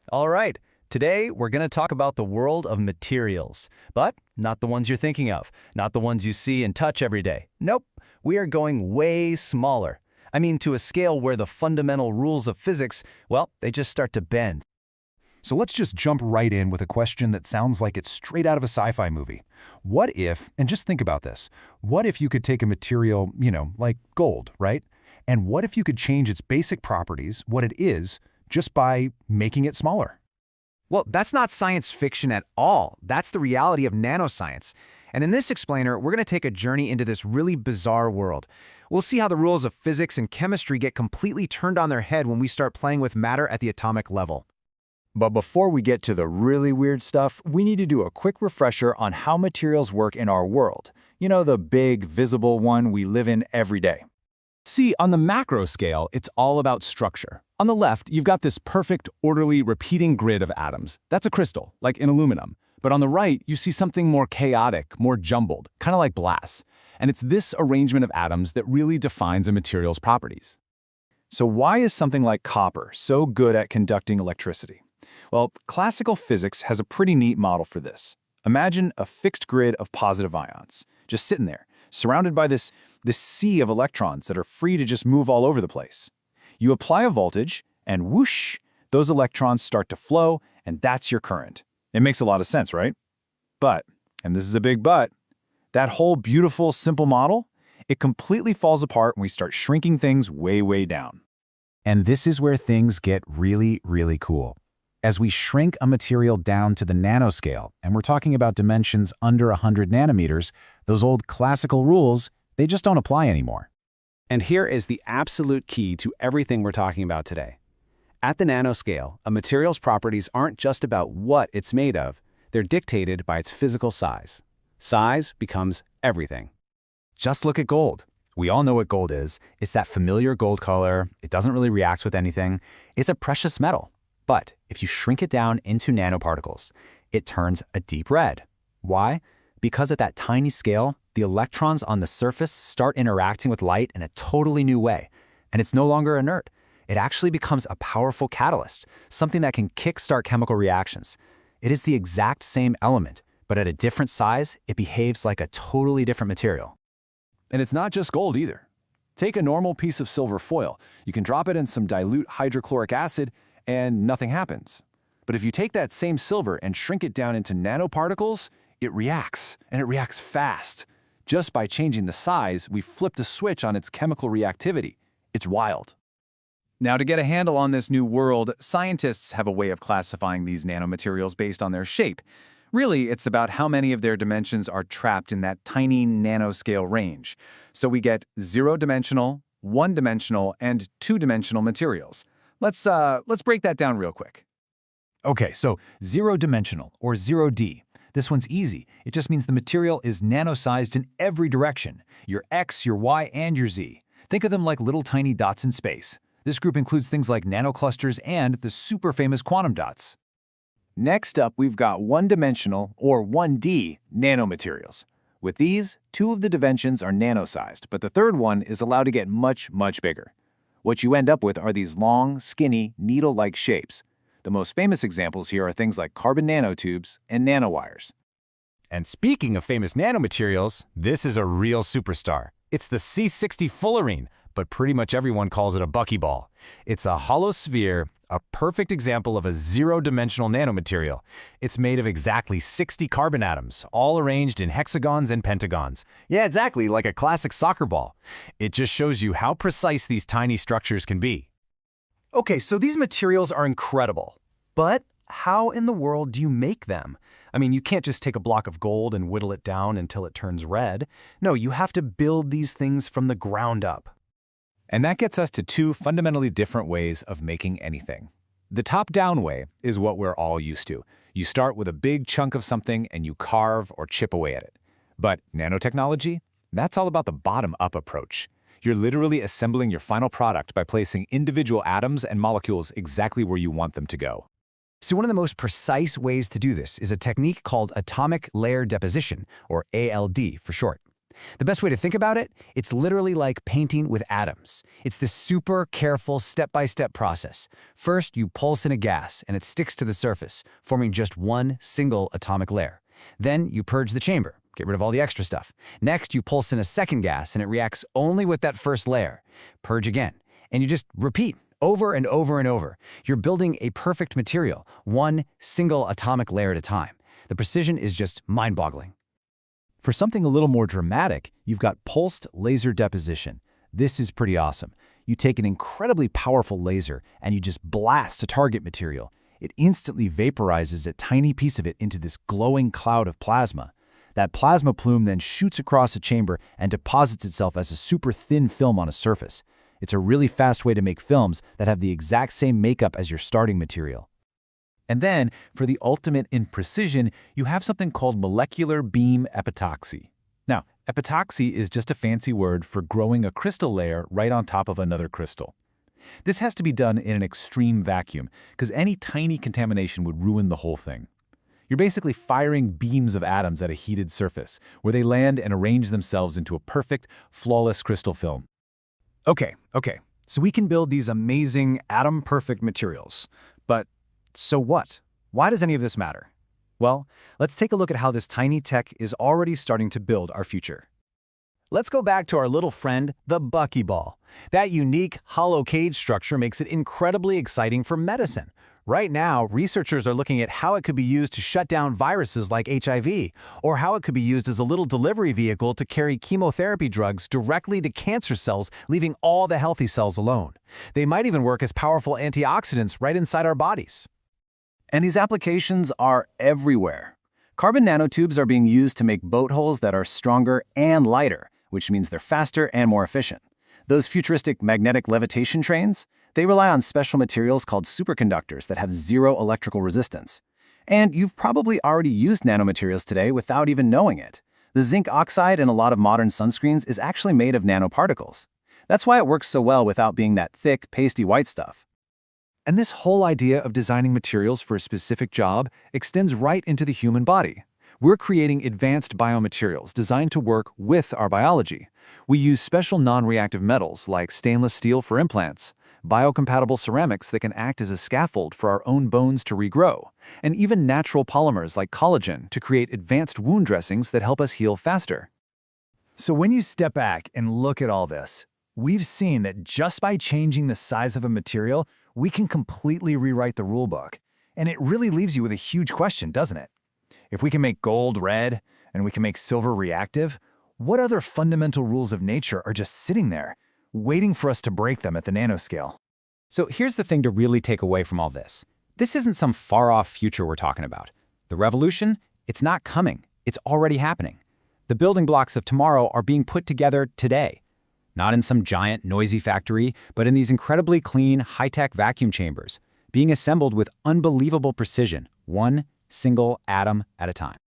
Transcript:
All right, today we're going to talk about the world of materials, but not the ones you're thinking of, not the ones you see and touch every day. Nope, we are going way smaller. I mean, to a scale where the fundamental rules of physics, well, they just start to bend. So let's just jump right in with a question that sounds like it's straight out of a sci-fi movie. What if, and just think about this, what if you could take a material, like gold, right? And what if you could change its basic properties, what it is, just by making it smaller? Well, that's not science fiction at all. That's the reality of nanoscience. And in this explainer, we're going to take a journey into this really bizarre world. We'll see how the rules of physics and chemistry get completely turned on their head when we start playing with matter at the atomic level. But before we get to the really weird stuff, we need to do a quick refresher on how materials work in our world. You know, the big, visible one we live in every day. See, on the macro scale, it's all about structure. On the left, you've got this perfect, orderly, repeating grid of atoms. That's a crystal, like in aluminum. But on the right, you see something more chaotic, more jumbled, kind of like glass. And it's this arrangement of atoms that really defines a material's properties. So why is something like copper so good at conducting electricity? Well, classical physics has a pretty neat model for this. Imagine a fixed grid of positive ions, just sitting there, surrounded by this sea of electrons that are free to just move all over the place. You apply a voltage, and whoosh, those electrons start to flow, and that's your current. It makes a lot of sense, right? But, and this is a big but, that whole beautiful, simple model, it completely falls apart when we start shrinking things way, way down. And this is where things get really, really cool. As we shrink a material down to the nanoscale, and we're talking about dimensions under 100 nanometers, those old classical rules, they just don't apply anymore. And here is the absolute key to everything we're talking about today. At the nanoscale, a material's properties aren't just about what it's made of, they're dictated by its physical size. Size becomes everything. Just look at gold. We all know what gold is. It's that familiar gold color. It doesn't really react with anything. It's a precious metal. But if you shrink it down into nanoparticles, it turns a deep red. Why? Because at that tiny scale, the electrons on the surface start interacting with light in a totally new way. And it's no longer inert. It actually becomes a powerful catalyst, something that can kickstart chemical reactions. It is the exact same element, but at a different size, it behaves like a totally different material. And it's not just gold either. Take a normal piece of silver foil. You can drop it in some dilute hydrochloric acid, and nothing happens. But if you take that same silver and shrink it down into nanoparticles, it reacts, and it reacts fast. Just by changing the size, we flipped a switch on its chemical reactivity. It's wild. Now, to get a handle on this new world, scientists have a way of classifying these nanomaterials based on their shape. Really, it's about how many of their dimensions are trapped in that tiny nanoscale range. So we get zero-dimensional, one-dimensional, and two-dimensional materials. Let's break that down real quick. Okay, so zero-dimensional, or 0D. This one's easy. It just means the material is nano-sized in every direction. Your X, your Y, and your Z. Think of them like little tiny dots in space. This group includes things like nanoclusters and the super famous quantum dots. Next up, we've got one-dimensional, or 1D, nanomaterials. With these, two of the dimensions are nano-sized, but the third one is allowed to get much, much bigger. What you end up with are these long, skinny, needle-like shapes. The most famous examples here are things like carbon nanotubes and nanowires. And speaking of famous nanomaterials, this is a real superstar. It's the C60 fullerene, but pretty much everyone calls it a buckyball. It's a hollow sphere, a perfect example of a zero-dimensional nanomaterial. It's made of exactly 60 carbon atoms, all arranged in hexagons and pentagons. Yeah, exactly, like a classic soccer ball. It just shows you how precise these tiny structures can be. Okay, so these materials are incredible. But how in the world do you make them? I mean, you can't just take a block of gold and whittle it down until it turns red. No, you have to build these things from the ground up. And that gets us to two fundamentally different ways of making anything. The top-down way is what we're all used to. You start with a big chunk of something and you carve or chip away at it. But nanotechnology? That's all about the bottom-up approach. You're literally assembling your final product by placing individual atoms and molecules exactly where you want them to go. So one of the most precise ways to do this is a technique called atomic layer deposition, or ALD for short. The best way to think about it, it's literally like painting with atoms. It's this super careful step-by-step process. First, you pulse in a gas and it sticks to the surface, forming just one single atomic layer. Then you purge the chamber, get rid of all the extra stuff. Next, you pulse in a second gas and it reacts only with that first layer. Purge again, and you just repeat over and over and over. You're building a perfect material, one single atomic layer at a time. The precision is just mind-boggling. For something a little more dramatic, you've got pulsed laser deposition. This is pretty awesome. You take an incredibly powerful laser and you just blast a target material. It instantly vaporizes a tiny piece of it into this glowing cloud of plasma. That plasma plume then shoots across a chamber and deposits itself as a super thin film on a surface. It's a really fast way to make films that have the exact same makeup as your starting material. And then, for the ultimate in precision, you have something called molecular beam epitaxy. Now, epitaxy is just a fancy word for growing a crystal layer right on top of another crystal. This has to be done in an extreme vacuum, because any tiny contamination would ruin the whole thing. You're basically firing beams of atoms at a heated surface, where they land and arrange themselves into a perfect, flawless crystal film. Okay, so we can build these amazing atom-perfect materials. But so what? Why does any of this matter? Well, let's take a look at how this tiny tech is already starting to build our future. Let's go back to our little friend, the buckyball. That unique, hollow cage structure makes it incredibly exciting for medicine. Right now, researchers are looking at how it could be used to shut down viruses like HIV, or how it could be used as a little delivery vehicle to carry chemotherapy drugs directly to cancer cells, leaving all the healthy cells alone. They might even work as powerful antioxidants right inside our bodies. And these applications are everywhere. Carbon nanotubes are being used to make boat hulls that are stronger and lighter, which means they're faster and more efficient. Those futuristic magnetic levitation trains, they rely on special materials called superconductors that have zero electrical resistance. And you've probably already used nanomaterials today without even knowing it. The zinc oxide in a lot of modern sunscreens is actually made of nanoparticles. That's why it works so well without being that thick, pasty white stuff. And this whole idea of designing materials for a specific job extends right into the human body. We're creating advanced biomaterials designed to work with our biology. We use special non-reactive metals like stainless steel for implants, biocompatible ceramics that can act as a scaffold for our own bones to regrow, and even natural polymers like collagen to create advanced wound dressings that help us heal faster. So when you step back and look at all this, we've seen that just by changing the size of a material, we can completely rewrite the rulebook. And it really leaves you with a huge question, doesn't it? If we can make gold red and we can make silver reactive, what other fundamental rules of nature are just sitting there, waiting for us to break them at the nanoscale? So here's the thing to really take away from all this. This isn't some far-off future we're talking about. The revolution, it's not coming. It's already happening. The building blocks of tomorrow are being put together today. Not in some giant, noisy factory, but in these incredibly clean, high-tech vacuum chambers, being assembled with unbelievable precision, one single atom at a time.